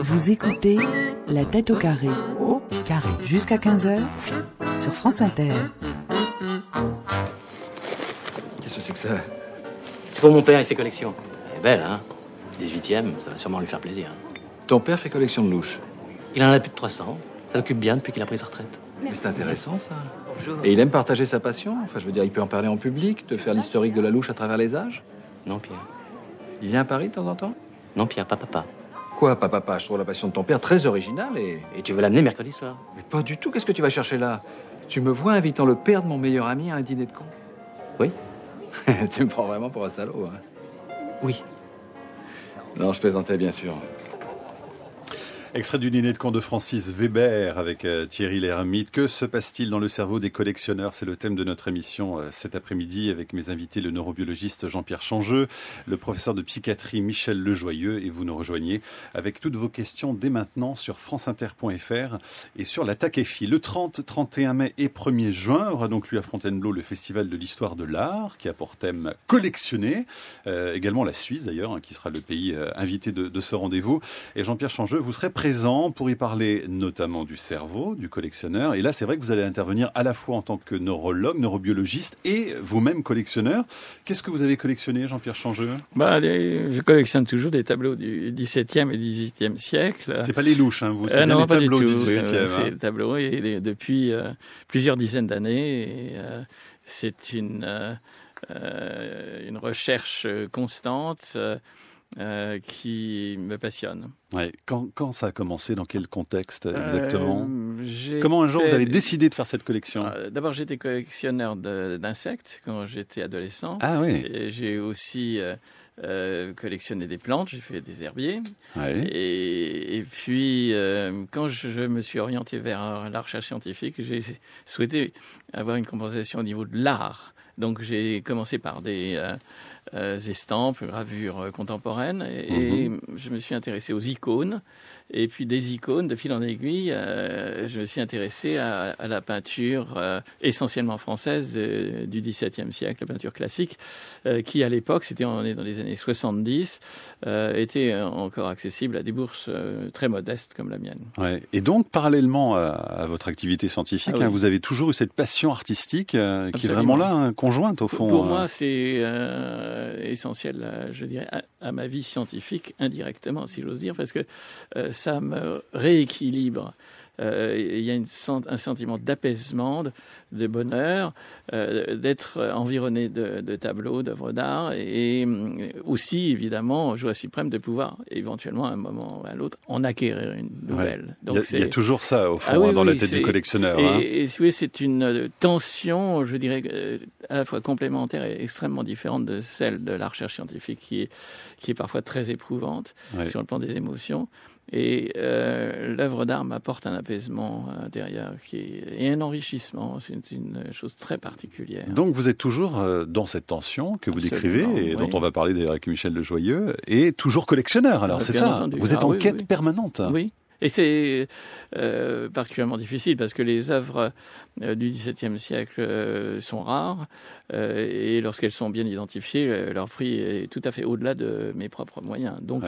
Vous écoutez La tête au carré. Au carré. Jusqu'à 15h sur France Inter. Qu'est-ce que c'est que ça? C'est pour mon père, il fait collection. Elle est belle, hein? 18e, ça va sûrement lui faire plaisir. Ton père fait collection de louches. Il en a plus de 300. Ça l'occupe bien depuis qu'il a pris sa retraite. Mais c'est intéressant, ça. Bonjour. Et il aime partager sa passion? Enfin, je veux dire, il peut en parler en public, te faire l'historique de la louche à travers les âges? Non, Pierre. Il vient à Paris de temps en temps? Non, Pierre, pas papa. Quoi, papa? Je trouve la passion de ton père très originale et... Et tu veux l'amener mercredi soir? Mais pas du tout, qu'est-ce que tu vas chercher là? Tu me vois invitant le père de mon meilleur ami à un dîner de con? Oui. Tu me prends vraiment pour un salaud, hein? Oui. Non, je plaisantais, bien sûr. Extrait du dîner de con de Francis Weber avec Thierry Lhermitte. Que se passe-t-il dans le cerveau des collectionneurs? C'est le thème de notre émission cet après-midi avec mes invités, le neurobiologiste Jean-Pierre Changeux, le professeur de psychiatrie Michel Lejoyeux, et vous nous rejoignez avec toutes vos questions dès maintenant sur franceinter.fr et sur la TACEFI. Le 30, 31 mai et 1er juin aura donc lieu à Fontainebleau le Festival de l'Histoire de l'Art qui a pour thème collectionner. Également la Suisse d'ailleurs, qui sera le pays invité de ce rendez-vous. Et Jean-Pierre Changeux, vous serez présent pour y parler notamment du cerveau, du collectionneur. Et là, c'est vrai que vous allez intervenir à la fois en tant que neurologue, neurobiologiste et vous-même collectionneur. Qu'est-ce que vous avez collectionné, Jean-Pierre Changeux? Je collectionne toujours des tableaux du XVIIe et XVIIIe siècle. C'est pas les louches, hein, vous, c'est bien non, les pas tableaux du tout. XVIIIe. C'est les tableaux depuis plusieurs dizaines d'années. Et, c'est une recherche constante qui me passionne. Ouais. Quand ça a commencé? Dans quel contexte exactement? Comment un jour vous avez décidé de faire cette collection? D'abord, j'étais collectionneur d'insectes quand j'étais adolescent. Ah oui. Et j'ai aussi collectionné des plantes, j'ai fait des herbiers. Ouais. Et puis, quand je me suis orienté vers la recherche scientifique, j'ai souhaité avoir une compensation au niveau de l'art. Donc, j'ai commencé par des estampes, gravures contemporaines, et je me suis intéressé aux icônes. Et puis des icônes, de fil en aiguille, je me suis intéressé à la peinture essentiellement française du XVIIe siècle, la peinture classique, qui à l'époque, on est dans les années 70, était encore accessible à des bourses très modestes comme la mienne. Ouais. Et donc, parallèlement à votre activité scientifique, oui. vous avez toujours eu cette passion artistique qui est vraiment là, conjointe au fond. Pour moi, c'est essentiel, je dirais, à ma vie scientifique, indirectement, si j'ose dire, parce que ça me rééquilibre. Il y a un sentiment d'apaisement, de bonheur, d'être environné de tableaux, d'œuvres d'art, et aussi, évidemment, joie suprême de pouvoir, éventuellement, à un moment ou à l'autre, en acquérir une nouvelle. Ouais. Donc il y a toujours ça, au fond, dans la tête du collectionneur. Et oui, c'est une tension, je dirais, à la fois complémentaire et extrêmement différente de celle de la recherche scientifique, qui est parfois très éprouvante sur le plan des émotions. Et l'œuvre d'art m'apporte un apaisement intérieur et un enrichissement. C'est une chose très particulière. Donc vous êtes toujours dans cette tension que vous décrivez et dont on va parler d'ailleurs avec Michel Lejoyeux, et toujours collectionneur. Alors c'est ça, entendu. Vous êtes en quête permanente. Oui. Et c'est particulièrement difficile parce que les œuvres du XVIIe siècle sont rares et lorsqu'elles sont bien identifiées, leur prix est tout à fait au-delà de mes propres moyens. Donc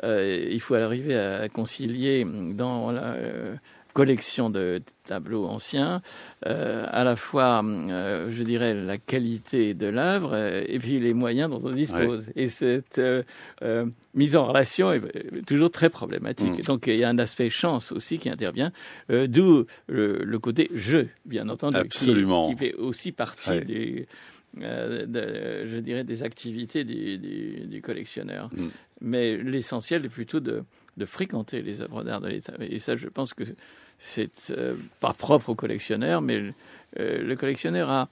il faut arriver à concilier dans la collection de tableaux anciens, à la fois, je dirais, la qualité de l'œuvre et puis les moyens dont on dispose. Et cette mise en relation est toujours très problématique. Donc il y a un aspect chance aussi qui intervient, d'où le côté jeu, bien entendu, qui fait aussi partie je dirais, des activités du collectionneur. Mais l'essentiel est plutôt de fréquenter les œuvres d'art de l'État. Et ça, je pense que c'est pas propre au collectionneur, mais le collectionneur a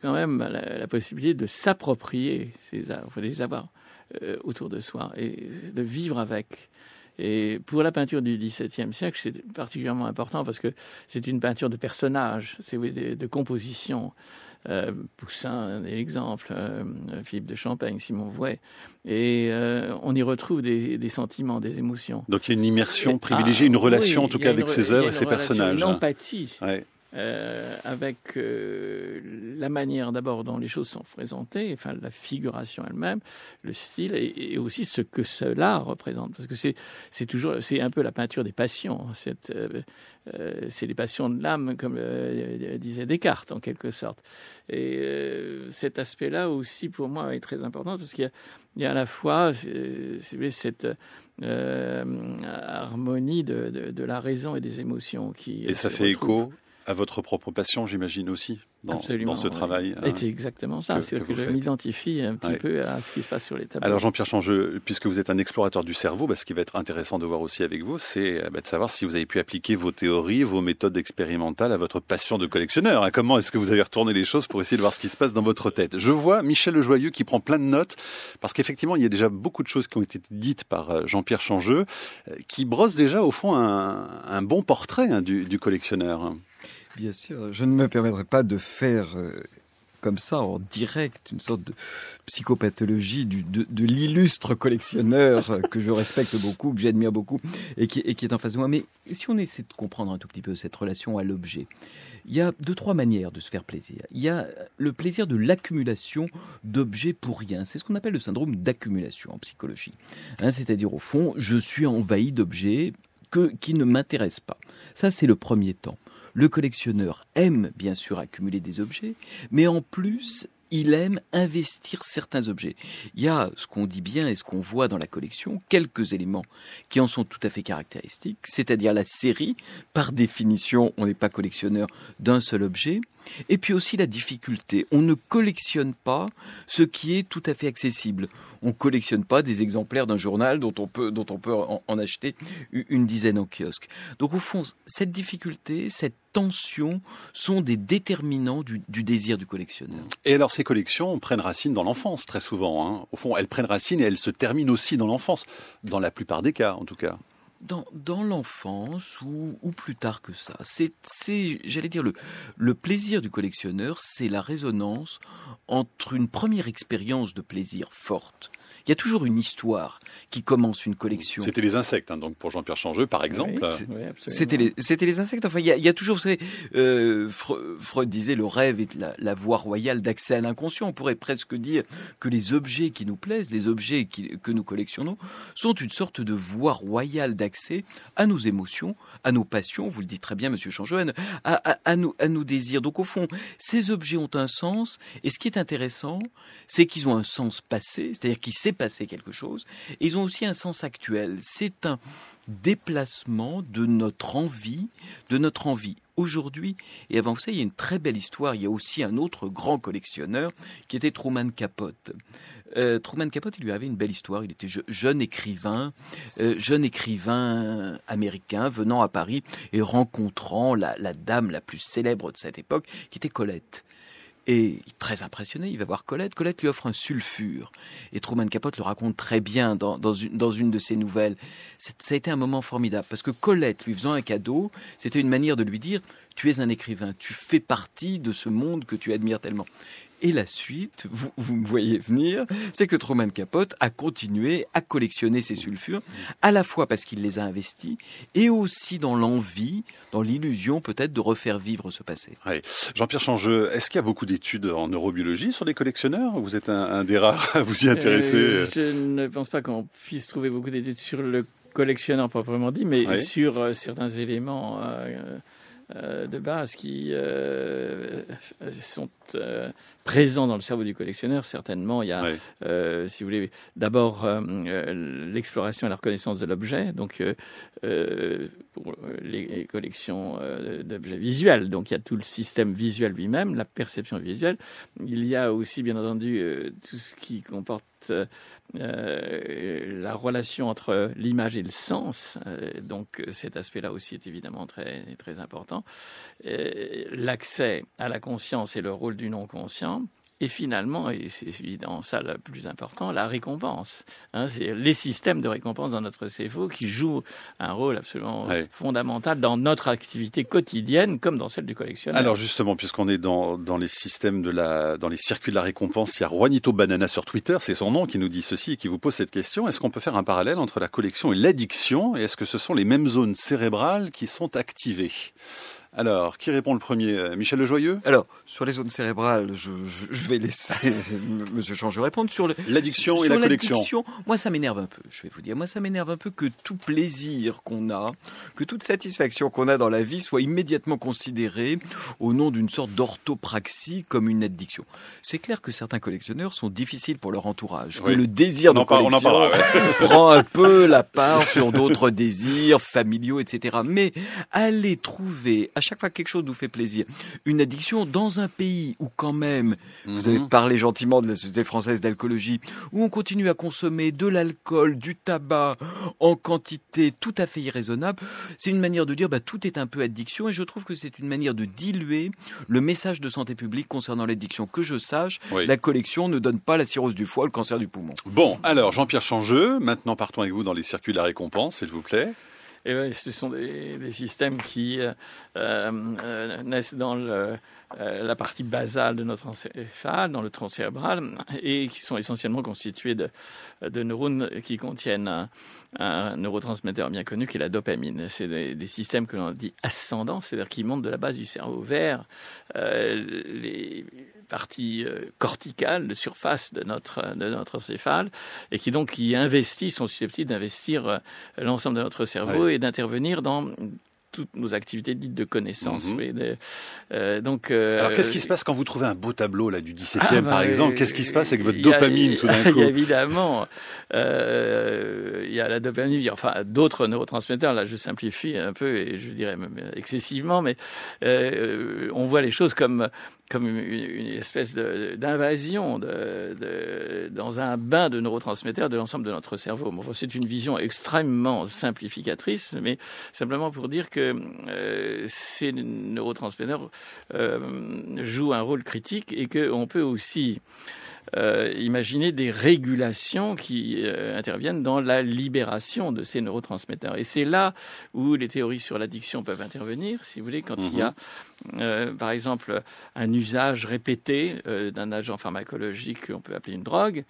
quand même la possibilité de s'approprier ces œuvres, de les avoir autour de soi et de vivre avec. Et pour la peinture du XVIIe siècle, c'est particulièrement important parce que c'est une peinture de personnages, de composition. Poussin, un exemple, Philippe de Champaigne, Simon Vouet, et on y retrouve des sentiments, des émotions. Donc il y a une immersion privilégiée, une relation en tout cas avec ces œuvres et ces personnages. Une empathie avec la manière d'abord dont les choses sont présentées, enfin la figuration elle-même, le style et aussi ce que cela représente, parce que c'est un peu la peinture des passions. C'est les passions de l'âme, comme disait Descartes en quelque sorte. Et cet aspect-là aussi pour moi est très important, parce qu'il y a à la fois cette harmonie de la raison et des émotions qui et ça fait écho à votre propre passion, j'imagine aussi, dans ce travail. Oui. C'est exactement ça. C'est que je m'identifie un petit peu à ce qui se passe sur les tableaux. Alors Jean-Pierre Changeux, puisque vous êtes un explorateur du cerveau, ce qui va être intéressant de voir aussi avec vous, c'est de savoir si vous avez pu appliquer vos théories, vos méthodes expérimentales à votre passion de collectionneur. Comment est-ce que vous avez retourné les choses pour essayer de voir ce qui se passe dans votre tête? Je vois Michel Le Joyeux qui prend plein de notes, parce qu'effectivement, il y a déjà beaucoup de choses qui ont été dites par Jean-Pierre Changeux, qui brossent déjà au fond un bon portrait du collectionneur. Bien sûr, je ne me permettrai pas de faire comme ça en direct une sorte de psychopathologie de l'illustre collectionneur que je respecte beaucoup, que j'admire beaucoup et qui est en face de moi. Mais si on essaie de comprendre un tout petit peu cette relation à l'objet, il y a 2-3 manières de se faire plaisir. Il y a le plaisir de l'accumulation d'objets pour rien. C'est ce qu'on appelle le syndrome d'accumulation en psychologie. C'est-à-dire au fond, je suis envahi d'objets qui ne m'intéressent pas. Ça, c'est le premier temps. Le collectionneur aime bien sûr accumuler des objets, mais en plus, il aime investir certains objets. Il y a ce qu'on dit bien et ce qu'on voit dans la collection, quelques éléments qui en sont tout à fait caractéristiques, c'est-à-dire la série. Par définition, on n'est pas collectionneur d'un seul objet. Et puis aussi la difficulté. On ne collectionne pas ce qui est tout à fait accessible. On ne collectionne pas des exemplaires d'un journal dont on peut en acheter une dizaine en kiosque. Donc au fond, cette difficulté, cette tension sont des déterminants du désir du collectionneur. Et alors ces collections prennent racine dans l'enfance très souvent. Au fond, elles prennent racine et elles se terminent aussi dans l'enfance, dans la plupart des cas en tout cas. Dans l'enfance ou plus tard que ça, j'allais dire, le plaisir du collectionneur, c'est la résonance entre une première expérience de plaisir forte. Il y a toujours une histoire qui commence une collection. C'était les insectes, donc pour Jean-Pierre Changeux, par exemple. Oui, c'était les insectes. Enfin, il y a toujours, vous savez, Freud disait le rêve est la voie royale d'accès à l'inconscient. On pourrait presque dire que les objets qui nous plaisent, les objets que nous collectionnons, sont une sorte de voie royale d'accès à nos émotions, à nos passions. Vous le dites très bien, Monsieur Changeux, à nos désirs. Donc au fond, ces objets ont un sens. Et ce qui est intéressant, c'est qu'ils ont un sens passé, c'est-à-dire qu'il s'est passé quelque chose, et ils ont aussi un sens actuel. C'est un déplacement de notre envie aujourd'hui. Et avant ça, il y a une très belle histoire. Il y a aussi un autre grand collectionneur qui était Truman Capote. Truman Capote, il lui avait une belle histoire. Il était jeune écrivain américain venant à Paris et rencontrant la dame la plus célèbre de cette époque, qui était Colette. Et très impressionné, il va voir Colette. Colette lui offre un sulfure. Et Truman Capote le raconte très bien dans une de ses nouvelles. Ça a été un moment formidable, parce que Colette, lui faisant un cadeau, c'était une manière de lui dire « Tu es un écrivain, tu fais partie de ce monde que tu admires tellement ». Et la suite, vous me voyez venir, c'est que Truman Capote a continué à collectionner ces sulfures, à la fois parce qu'il les a investis, et aussi dans l'envie, dans l'illusion peut-être de refaire vivre ce passé. Oui. Jean-Pierre Changeux, est-ce qu'il y a beaucoup d'études en neurobiologie sur les collectionneurs? Vous êtes un des rares à vous y intéresser. Je ne pense pas qu'on puisse trouver beaucoup d'études sur le collectionneur proprement dit, mais sur certains éléments de base qui sont présents dans le cerveau du collectionneur. Certainement, il y a, si vous voulez, d'abord l'exploration et la reconnaissance de l'objet, donc pour les collections d'objets visuels. Donc il y a tout le système visuel lui-même, la perception visuelle. Il y a aussi, bien entendu, tout ce qui comporte la relation entre l'image et le sens, donc cet aspect-là aussi est évidemment très, très important. L'accès à la conscience et le rôle du non-conscient. Et finalement, et c'est évidemment ça le plus important, la récompense. C'est les systèmes de récompense dans notre cerveau qui jouent un rôle absolument fondamental dans notre activité quotidienne, comme dans celle du collectionneur. Alors justement, puisqu'on est dans les systèmes dans les circuits de la récompense, il y a Juanito Banana sur Twitter, c'est son nom, qui nous dit ceci et qui vous pose cette question. Est-ce qu'on peut faire un parallèle entre la collection et l'addiction? Et est-ce que ce sont les mêmes zones cérébrales qui sont activées? Alors, qui répond le premier? Michel Lejoyeux? Alors, sur les zones cérébrales, je vais laisser Monsieur Changeux répondre. Sur l'addiction et la collection. Moi, ça m'énerve un peu, je vais vous dire. Moi, ça m'énerve un peu que tout plaisir qu'on a, que toute satisfaction qu'on a dans la vie soit immédiatement considérée au nom d'une sorte d'orthopraxie comme une addiction. C'est clair que certains collectionneurs sont difficiles pour leur entourage, que le désir de collection prend un peu la part sur d'autres désirs familiaux, etc. Mais aller trouver à chaque fois quelque chose nous fait plaisir, une addiction dans un pays où quand même, vous avez parlé gentiment de la Société française d'alcoolologie, où on continue à consommer de l'alcool, du tabac en quantité tout à fait irraisonnable, c'est une manière de dire tout est un peu addiction, et je trouve que c'est une manière de diluer le message de santé publique concernant l'addiction. Que je sache, la collection ne donne pas la cirrhose du foie, le cancer du poumon. Bon, alors Jean-Pierre Changeux, maintenant partons avec vous dans les circuits de la récompense, s'il vous plaît. Et ouais, ce sont des systèmes qui naissent dans la partie basale de notre encéphale, dans le tronc cérébral, et qui sont essentiellement constitués de neurones qui contiennent un neurotransmetteur bien connu qui est la dopamine. C'est des systèmes que l'on dit ascendants, c'est-à-dire qui montent de la base du cerveau vers les parties corticales, de surface de notre encéphale, et qui sont susceptibles d'investir l'ensemble de notre cerveau et d'intervenir dans toutes nos activités dites de connaissance. Alors, qu'est-ce qui se passe quand vous trouvez un beau tableau là, du 17e, par exemple? Qu'est-ce qui se passe avec votre dopamine tout d'un coup? Évidemment, il y a la dopamine, enfin d'autres neurotransmetteurs, là je simplifie un peu et je dirais même excessivement, mais on voit les choses comme une espèce d'invasion dans un bain de neurotransmetteurs de l'ensemble de notre cerveau. Bon, c'est une vision extrêmement simplificatrice, mais simplement pour dire que ces neurotransmetteurs jouent un rôle critique et qu'on peut aussi imaginer des régulations qui interviennent dans la libération de ces neurotransmetteurs. Et c'est là où les théories sur l'addiction peuvent intervenir, si vous voulez, quand il y a, par exemple, un usage répété d'un agent pharmacologique qu'on peut appeler une drogue.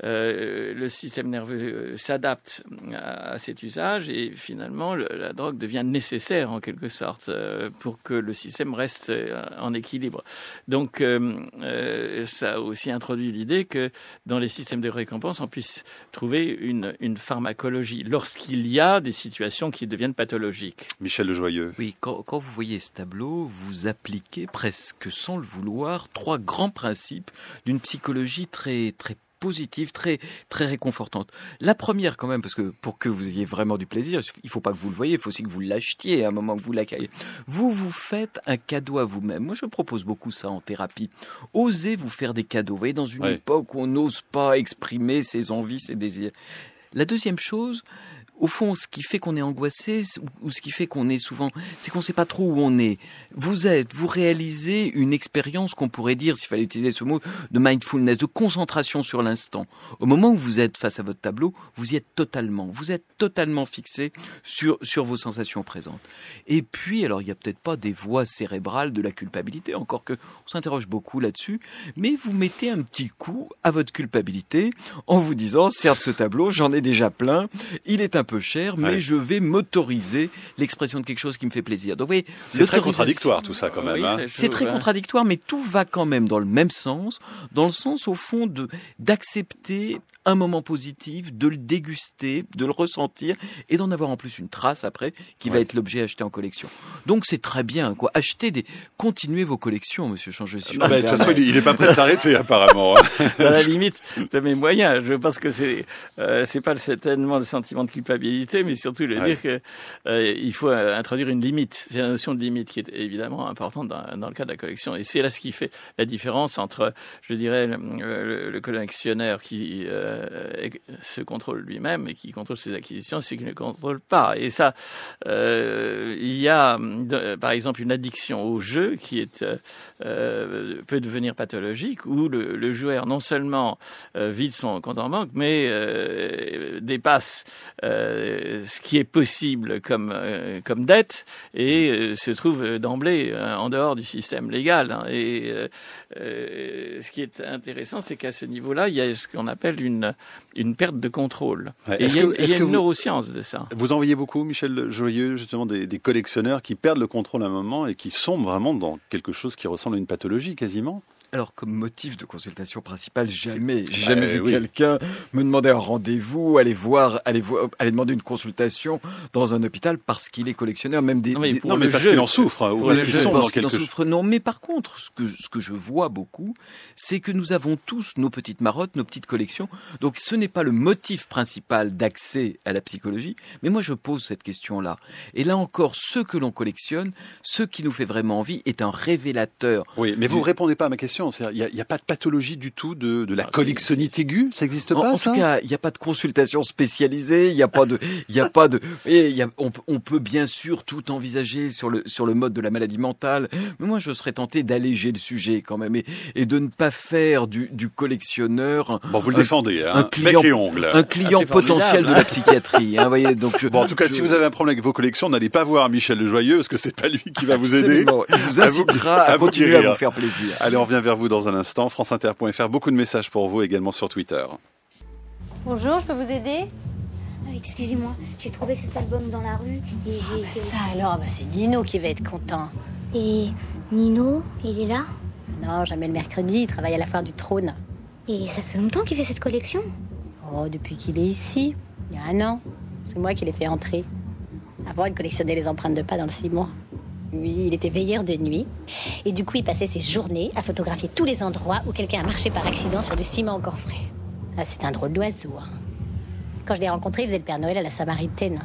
Le système nerveux s'adapte à cet usage et finalement, la drogue devient nécessaire en quelque sorte pour que le système reste en équilibre. Donc, ça a aussi introduit l'idée que dans les systèmes de récompense, on puisse trouver une pharmacologie lorsqu'il y a des situations qui deviennent pathologiques. Michel Lejoyeux. Oui, quand vous voyez ce tableau, vous appliquez presque sans le vouloir 3 grands principes d'une psychologie très, très positive, très, très réconfortante. La première quand même, parce que pour que vous ayez vraiment du plaisir, il ne faut pas que vous le voyez, il faut aussi que vous l'achetiez à un moment que vous l'accueillez. Vous faites un cadeau à vous-même. Moi, je propose beaucoup ça en thérapie. Osez vous faire des cadeaux. Vous voyez, dans une époque où on n'ose pas exprimer ses envies, ses désirs. La deuxième chose, au fond, ce qui fait qu'on est angoissé, ou ce qui fait qu'on est souvent, c'est qu'on ne sait pas trop où on est. Vous réalisez une expérience qu'on pourrait dire, s'il fallait utiliser ce mot, de mindfulness, de concentration sur l'instant. Au moment où vous êtes face à votre tableau, vous y êtes totalement. Vous êtes totalement fixé sur vos sensations présentes. Et puis, alors, il n'y a peut-être pas des voies cérébrales de la culpabilité, encore que on s'interroge beaucoup là-dessus, mais vous mettez un petit coup à votre culpabilité en vous disant, certes, ce tableau, j'en ai déjà plein, il est un peu cher, mais je vais m'autoriser l'expression de quelque chose qui me fait plaisir. Donc, vous voyez, c'est très contradictoire tout ça quand même. C'est très contradictoire, mais tout va quand même dans le même sens, dans le sens au fond d'accepter un moment positif, de le déguster, de le ressentir et d'en avoir en plus une trace après qui va être l'objet acheté en collection. Donc c'est très bien, quoi. Continuez vos collections, Monsieur Changeux. Si de toute façon, il n'est pas prêt de s'arrêter apparemment. Dans la limite de mes moyens, je pense que c'est pas tellement le sentiment de culpabilité, mais surtout le dire que il faut introduire une limite. C'est la notion de limite qui est évidemment importante dans le cas de la collection. Et c'est là ce qui fait la différence entre, je dirais, le collectionneur qui se contrôle lui-même et qui contrôle ses acquisitions, c'est qu'il ne contrôle pas. Et ça, il y a par exemple une addiction au jeu qui est peut devenir pathologique, où le joueur non seulement vide son compte en banque, mais dépasse ce qui est possible comme dette et se trouve d'emblée en dehors du système légal. Hein. Et ce qui est intéressant, c'est qu'à ce niveau-là, il y a ce qu'on appelle une perte de contrôle. Ouais. Et il y a une neuroscience de ça. Vous en voyez beaucoup, Michel Joyeux, justement, des collectionneurs qui perdent le contrôle à un moment et qui sont vraiment dans quelque chose qui ressemble à une pathologie quasiment. Alors, comme motif de consultation principale, j'ai jamais vu quelqu'un me demander un rendez-vous, aller demander une consultation dans un hôpital parce qu'il est collectionneur, même mais parce qu'il en souffre, hein, ou parce qu'il sombre dans quelque chose. Non, mais par contre, ce que je vois beaucoup, c'est que nous avons tous nos petites marottes, nos petites collections. Donc, ce n'est pas le motif principal d'accès à la psychologie, mais moi, je pose cette question-là. Et là encore, ce que l'on collectionne, ce qui nous fait vraiment envie, est un révélateur. Oui, mais vous ne répondez pas à ma question. Il n'y a pas de pathologie du tout de la collectionnite aiguë, ça n'existe pas, en tout cas, il n'y a pas de consultation spécialisée, on peut bien sûr tout envisager sur le mode de la maladie mentale, mais moi je serais tenté d'alléger le sujet quand même et de ne pas faire du collectionneur vous le défendez, un client, bec et ongles. Un client potentiel de la psychiatrie. Hein, voyez, donc en tout cas, si vous avez un problème avec vos collections, n'allez pas voir Michel Le Joyeux, parce que c'est pas lui qui va vous aider. Il vous incitera à continuer à vous faire plaisir. Allez, on revient vers vous dans un instant. franceinter.fr, beaucoup de messages pour vous également sur Twitter. Bonjour, je peux vous aider ? Excusez-moi, j'ai trouvé cet album dans la rue et j'ai... Ça alors, c'est Nino qui va être content. Et Nino, il est là ? Non, jamais le mercredi, il travaille à la Foire du Trône. Et ça fait longtemps qu'il fait cette collection ? Oh, depuis qu'il est ici, il y a 1 an. C'est moi qui l'ai fait entrer. Avant, il collectionnait les empreintes de pas dans le ciment. Oui, il était veilleur de nuit. Et du coup, il passait ses journées à photographier tous les endroits où quelqu'un a marché par accident sur du ciment encore frais. Ah, c'était un drôle d'oiseau. Hein. Quand je l'ai rencontré, il faisait le Père Noël à la Samaritaine.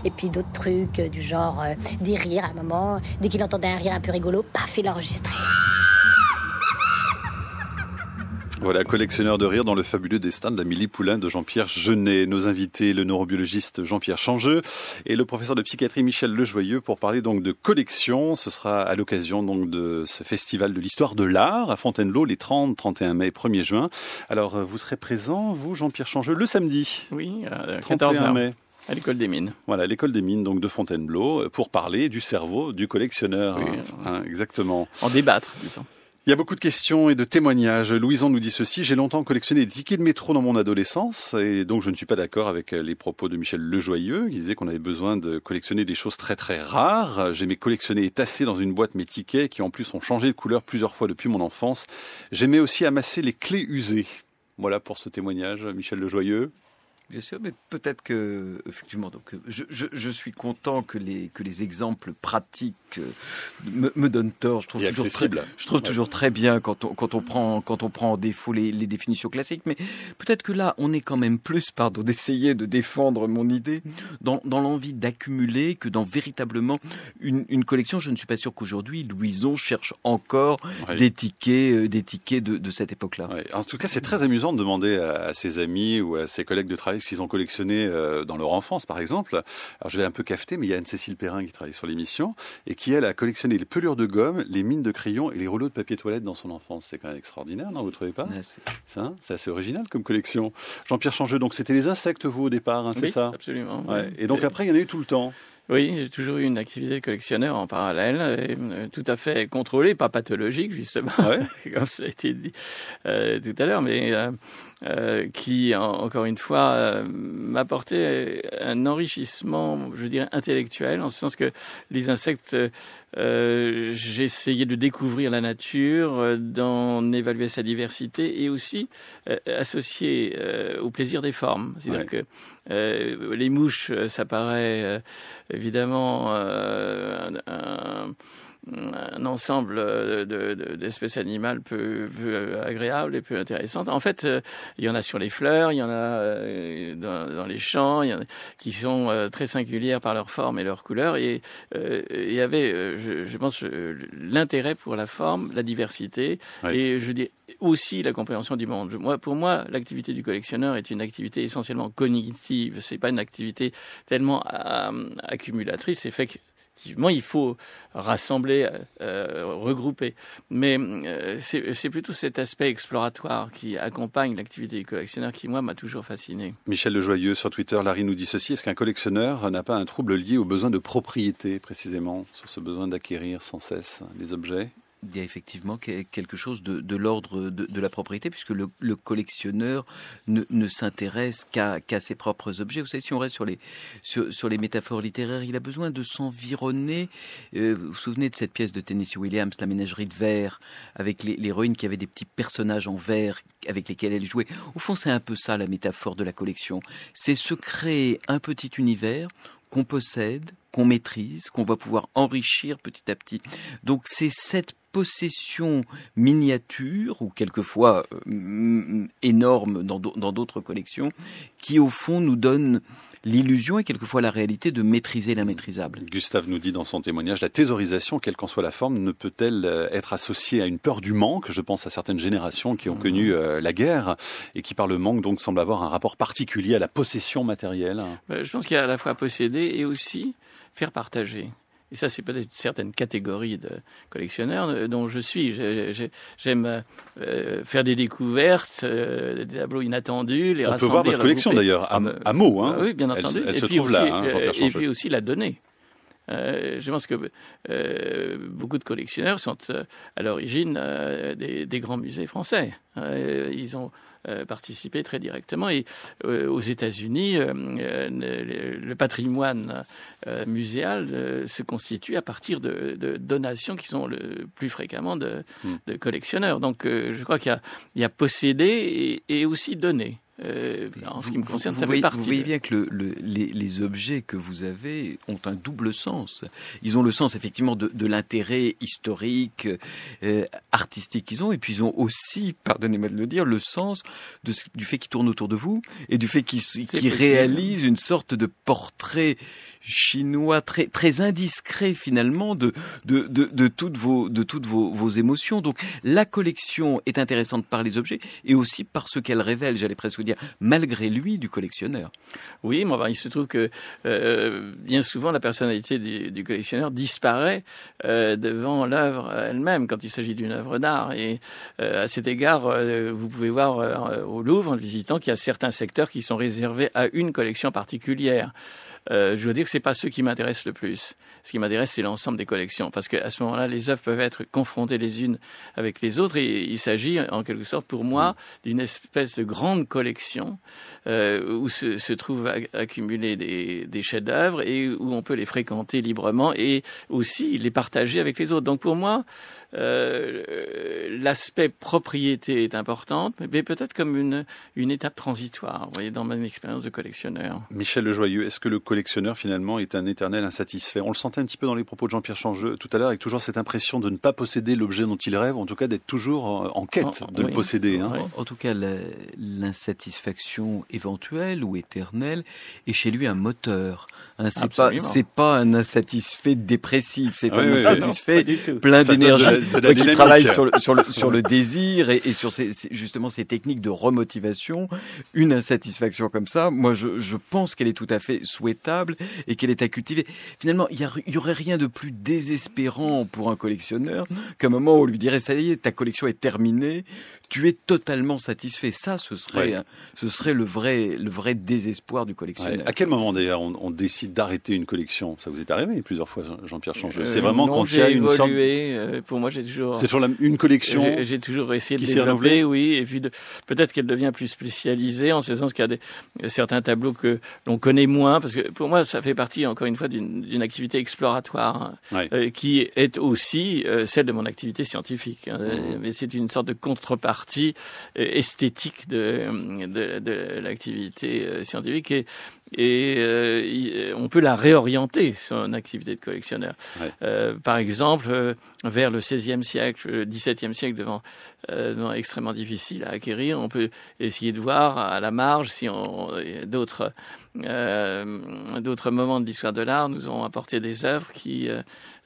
Et puis d'autres trucs, du genre des rires à un moment. Dès qu'il entendait un rire un peu rigolo, paf, il l'enregistrait. Voilà, collectionneur de rire dans le fabuleux destin de Amélie Poulain de Jean-Pierre Jeunet. Nos invités, le neurobiologiste Jean-Pierre Changeux et le professeur de psychiatrie Michel Le Joyeux pour parler donc de collection. Ce sera à l'occasion donc de ce festival de l'histoire de l'art à Fontainebleau les 30, 31 mai, 1er juin. Alors, vous serez présent, vous, Jean-Pierre Changeux, le samedi. Oui, 31 mai. À l'école des mines. Voilà, l'école des mines donc de Fontainebleau pour parler du cerveau du collectionneur. Oui, exactement. En débattre, disons. Il y a beaucoup de questions et de témoignages. Louison nous dit ceci: j'ai longtemps collectionné des tickets de métro dans mon adolescence et donc je ne suis pas d'accord avec les propos de Michel Le Joyeux qui disait qu'on avait besoin de collectionner des choses très très rares. J'aimais collectionner et tasser dans une boîte mes tickets qui en plus ont changé de couleur plusieurs fois depuis mon enfance. J'aimais aussi amasser les clés usées. Voilà pour ce témoignage, Michel Le Joyeux. Bien sûr, mais peut-être que, effectivement, donc, je suis content que les exemples pratiques me donnent tort. Je trouve toujours très bien quand on prend en défaut les définitions classiques. Mais peut-être que là, on est quand même plus, d'essayer de défendre mon idée dans l'envie d'accumuler que dans véritablement une collection. Je ne suis pas sûr qu'aujourd'hui, Louison cherche encore des tickets de cette époque-là. Ouais. En tout cas, c'est très amusant de demander à ses amis ou à ses collègues de travail ce qu'ils ont collectionné dans leur enfance, par exemple. Alors, je l'ai un peu cafeté, mais il y a Anne-Cécile Perrin qui travaille sur l'émission et qui, elle, a collectionné les pelures de gomme, les mines de crayons et les rouleaux de papier toilette dans son enfance. C'est quand même extraordinaire, non? Vous ne trouvez pas? C'est assez original comme collection. Jean-Pierre Changeux, donc c'était les insectes, vous, au départ, hein, c'est ça? Absolument. Ouais. Et donc après, il y en a eu tout le temps. Oui, j'ai toujours eu une activité de collectionneur en parallèle, tout à fait contrôlée, pas pathologique justement, comme ça a été dit tout à l'heure, mais qui, encore une fois, m'apportait un enrichissement, je dirais, intellectuel, en ce sens que les insectes, j'ai essayé de découvrir la nature, d'en évaluer sa diversité et aussi associer au plaisir des formes. C'est-à-dire que les mouches, ça paraît évidemment un ensemble d'espèces animales peu agréables et peu intéressantes. En fait, il y en a sur les fleurs, il y en a dans les champs, il y en a qui sont très singulières par leur forme et leur couleur. Et il y avait, je pense, l'intérêt pour la forme, la diversité, et je dis aussi la compréhension du monde. Pour moi, l'activité du collectionneur est une activité essentiellement cognitive. C'est pas une activité tellement accumulatrice. C'est fait que effectivement, il faut rassembler, regrouper. Mais c'est plutôt cet aspect exploratoire qui accompagne l'activité du collectionneur qui, moi, m'a toujours fasciné. Michel Lejoyeux sur Twitter, Larry nous dit ceci: est-ce qu'un collectionneur n'a pas un trouble lié au besoin de propriété, précisément, sur ce besoin d'acquérir sans cesse les objets? Il y a effectivement quelque chose de l'ordre de la propriété, puisque le collectionneur ne s'intéresse qu'à ses propres objets. Vous savez, si on reste sur les métaphores littéraires, il a besoin de s'environner. Vous vous souvenez de cette pièce de Tennessee Williams, La ménagerie de verre, avec l'héroïne qui avait des petits personnages en verre avec lesquels elle jouait. Au fond, c'est un peu ça la métaphore de la collection. C'est se créer un petit univers qu'on possède, qu'on maîtrise, qu'on va pouvoir enrichir petit à petit. Donc c'est cette possession miniature, ou quelquefois énorme dans d'autres collections, qui au fond nous donne l'illusion et quelquefois la réalité de maîtriser l'immaîtrisable. Gustave nous dit dans son témoignage, la thésaurisation, quelle qu'en soit la forme, ne peut-elle être associée à une peur du manque? Je pense à certaines générations qui ont connu la guerre et qui par le manque donc semblent avoir un rapport particulier à la possession matérielle. Je pense qu'il y a à la fois posséder et aussi faire partager. Et ça, c'est peut-être certaines catégories de collectionneurs dont je suis. J'aime faire des découvertes, des tableaux inattendus, les rassembler. On peut voir votre collection d'ailleurs, à mots. Hein. Oui, bien entendu. Elle se trouve là, Jean-Pierre Changeux. Et puis aussi la donner. Je pense que beaucoup de collectionneurs sont à l'origine des grands musées français. Ils ont participé très directement. Et aux États-Unis, le patrimoine muséal se constitue à partir de donations qui sont le plus fréquemment de collectionneurs. Donc je crois qu'il y a posséder et aussi donner. En ce qui me concerne, ça fait partie. Vous voyez bien que les objets que vous avez ont un double sens. Ils ont le sens effectivement de l'intérêt historique, artistique qu'ils ont, et puis ils ont aussi, pardonnez-moi de le dire, le sens du fait qu'ils tournent autour de vous et du fait qu'ils réalisent une sorte de portrait chinois très indiscret finalement de toutes vos émotions. Donc la collection est intéressante par les objets et aussi par ce qu'elle révèle, j'allais presque dire, malgré lui, du collectionneur. Oui, mais il se trouve que bien souvent la personnalité du collectionneur disparaît devant l'œuvre elle-même quand il s'agit d'une œuvre d'art. Et à cet égard, vous pouvez voir au Louvre en le visitant qu'il y a certains secteurs qui sont réservés à une collection particulière. Je dois dire que c'est pas ceux qui m'intéressent le plus. Ce qui m'intéresse, c'est l'ensemble des collections, parce qu'à ce moment-là, les œuvres peuvent être confrontées les unes avec les autres, et il s'agit, en quelque sorte, pour moi, d'une espèce de grande collection où se trouvent accumulés des chefs-d'œuvre et où on peut les fréquenter librement et aussi les partager avec les autres. Donc pour moi, l'aspect propriété est important, mais peut-être comme une étape transitoire, vous voyez, dans mon expérience de collectionneur. Michel Lejoyeux, est-ce que le collectionneur finalement est un éternel insatisfait? On le sentait un petit peu dans les propos de Jean-Pierre Changeux tout à l'heure, avec toujours cette impression de ne pas posséder l'objet dont il rêve, en tout cas d'être toujours en quête de le posséder. Hein. En tout cas, l'insatisfaction éventuelle ou éternelle est chez lui un moteur. Hein, c'est pas un insatisfait dépressif, c'est un insatisfait plein d'énergie qui travaille sur le désir et sur justement ces techniques de remotivation. Une insatisfaction comme ça, moi je pense qu'elle est tout à fait souhaitable et qu'elle est à cultiver. Finalement, il y aurait rien de plus désespérant pour un collectionneur qu'un moment où on lui dirait ça y est, ta collection est terminée, tu es totalement satisfait. Ça, ce serait le vrai désespoir du collectionneur. À quel moment d'ailleurs on décide d'arrêter une collection? Ça vous est arrivé plusieurs fois, Jean-Pierre Changeux. C'est vraiment quand il y a une sorte... Pour moi, j'ai toujours... C'est toujours une collection. J'ai toujours essayé de développer, oui, et puis peut-être qu'elle devient plus spécialisée en ce sens qu'il y a certains tableaux que l'on connaît moins, parce que pour moi, ça fait partie encore une fois d'une activité exploratoire qui est aussi celle de mon activité scientifique. Mais c'est une sorte de contrepartie esthétique de l'activité scientifique et on peut la réorienter, son activité de collectionneur. Par exemple, vers le XVIe siècle, le XVIIe siècle, devant extrêmement difficile à acquérir, on peut essayer de voir à la marge si d'autres moments de l'histoire de l'art nous ont apporté des œuvres qui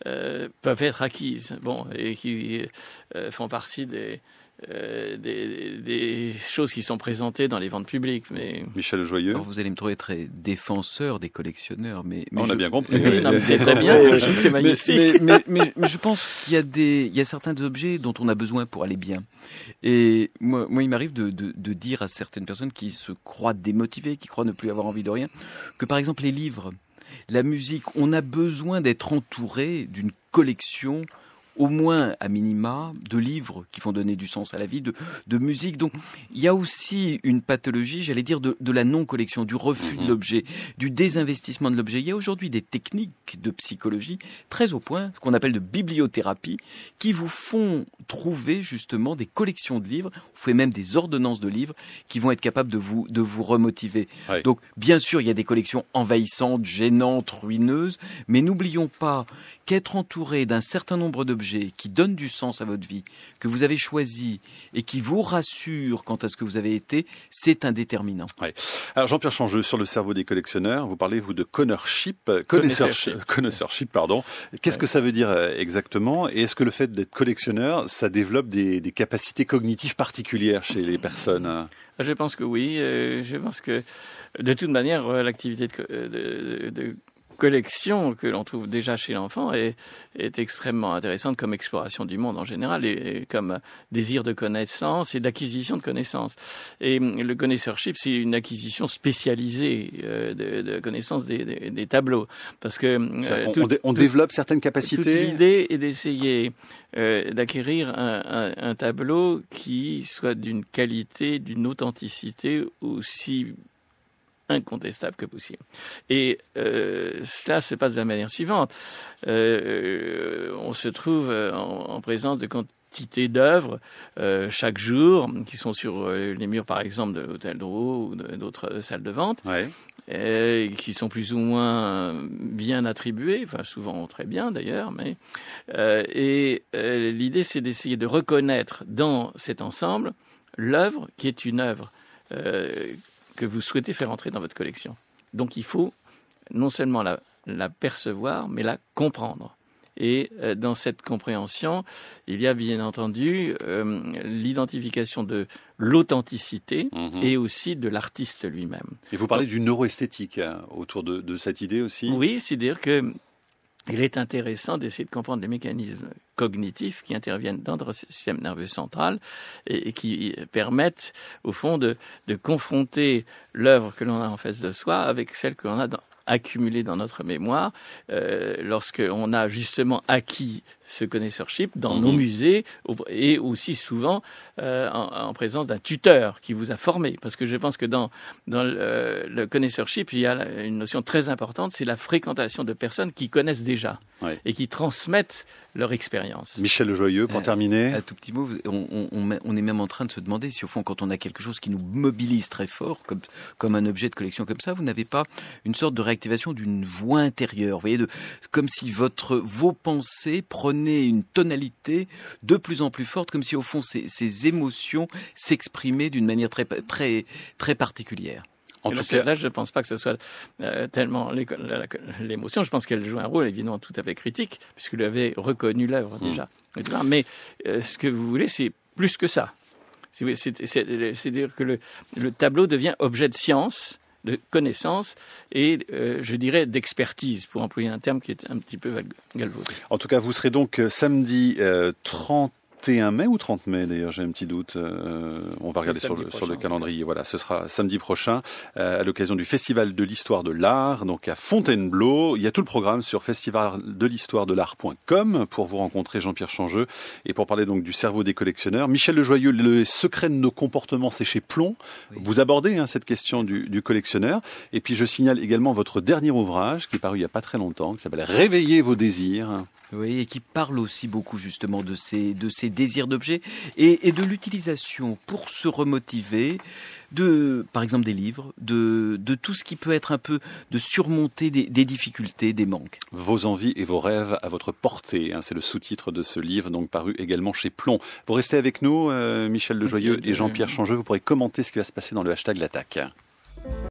peuvent être acquises, et qui font partie des choses qui sont présentées dans les ventes publiques. Mais... Michel Joyeux. Alors vous allez me trouver très défenseur des collectionneurs, mais on a bien compris. Non, mais c'est très bien, c'est magnifique. Mais je pense qu'il y a certains objets dont on a besoin pour aller bien. Et moi il m'arrive de dire à certaines personnes qui se croient démotivées, qui croient ne plus avoir envie de rien, que par exemple les livres, la musique, on a besoin d'être entouré d'une collection, au moins à minima, de livres qui font donner du sens à la vie, de musique. Donc il y a aussi une pathologie, j'allais dire, de la non-collection, du refus de l'objet, du désinvestissement de l'objet. Il y a aujourd'hui des techniques de psychologie très au point, ce qu'on appelle de bibliothérapie, qui vous font trouver justement des collections de livres, vous faites même des ordonnances de livres qui vont être capables de vous remotiver. Oui. Donc bien sûr, il y a des collections envahissantes, gênantes, ruineuses, mais n'oublions pas qu'être entouré d'un certain nombre d'objets qui donnent du sens à votre vie, que vous avez choisi et qui vous rassurent quant à ce que vous avez été, c'est un déterminant. Oui. Alors Jean-Pierre Changeux, sur le cerveau des collectionneurs, vous parlez vous de connoisseurship. Pardon. Qu'est-ce que ça veut dire exactement? Et est-ce que le fait d'être collectionneur, ça développe des capacités cognitives particulières chez les personnes? Je pense que oui. Je pense que de toute manière, l'activité de collection que l'on trouve déjà chez l'enfant est extrêmement intéressante comme exploration du monde en général et comme désir de connaissance et d'acquisition de connaissances. Et le connoisseurship, c'est une acquisition spécialisée de connaissances des tableaux. Parce que on développe certaines capacités. Toute l'idée est d'essayer d'acquérir un tableau qui soit d'une qualité, d'une authenticité aussi incontestable que possible. Et cela se passe de la manière suivante. On se trouve en présence de quantité d'œuvres chaque jour qui sont sur les murs, par exemple, de l'Hôtel Drouot ou d'autres salles de vente, qui sont plus ou moins bien attribuées, enfin souvent très bien d'ailleurs, mais l'idée c'est d'essayer de reconnaître dans cet ensemble l'œuvre qui est une œuvre que vous souhaitez faire entrer dans votre collection. Donc il faut non seulement la percevoir, mais la comprendre. Et dans cette compréhension, il y a bien entendu l'identification de l'authenticité et aussi de l'artiste lui-même. Et vous parlez du neuroesthétique autour de cette idée aussi? Oui, c'est-à-dire que il est intéressant d'essayer de comprendre les mécanismes cognitifs qui interviennent dans notre système nerveux central et qui permettent, au fond, de confronter l'œuvre que l'on a en face de soi avec celle que l'on a accumulée dans notre mémoire lorsqu'on a justement acquis ce connoisseurship dans nos musées et aussi souvent en présence d'un tuteur qui vous a formé. Parce que je pense que dans le connoisseurship, il y a une notion très importante, c'est la fréquentation de personnes qui connaissent déjà et qui transmettent leur expérience. Michel Joyeux, pour terminer. Un tout petit mot, on est même en train de se demander si au fond, quand on a quelque chose qui nous mobilise très fort, comme un objet de collection comme ça, vous n'avez pas une sorte de réactivation d'une voix intérieure. Vous voyez, comme si vos pensées prenaient une tonalité de plus en plus forte, comme si au fond ces émotions s'exprimaient d'une manière très, très, très particulière. En tout cas, là, je ne pense pas que ce soit tellement l'émotion. Je pense qu'elle joue un rôle évidemment tout à fait critique, puisque vous avez reconnu l'œuvre déjà. Mais ce que vous voulez, c'est plus que ça. C'est-à-dire que le tableau devient objet de science, de connaissance et, je dirais, d'expertise, pour employer un terme qui est un petit peu galvaudé. En tout cas, vous serez donc samedi 31 mai ou 30 mai d'ailleurs, j'ai un petit doute. On va regarder sur le calendrier. Voilà, ce sera samedi prochain à l'occasion du Festival de l'Histoire de l'Art, donc à Fontainebleau. Il y a tout le programme sur festivaldel'histoire-de-l'art.com pour vous rencontrer Jean-Pierre Changeux et pour parler donc du cerveau des collectionneurs. Michel Le Joyeux, le secret de nos comportements, c'est chez Plomb. Oui. Vous abordez cette question du collectionneur. Et puis je signale également votre dernier ouvrage qui est paru il n'y a pas très longtemps, qui s'appelle Réveillez vos désirs. Oui, et qui parle aussi beaucoup justement de ces désirs d'objets et de l'utilisation pour se remotiver par exemple des livres, de tout ce qui peut être un peu de surmonter des difficultés, des manques. Vos envies et vos rêves à votre portée, c'est le sous-titre de ce livre, donc paru également chez Plomb. Vous restez avec nous, Michel Le Joyeux et Jean-Pierre Changeux, vous pourrez commenter ce qui va se passer dans le hashtag L'Attaque.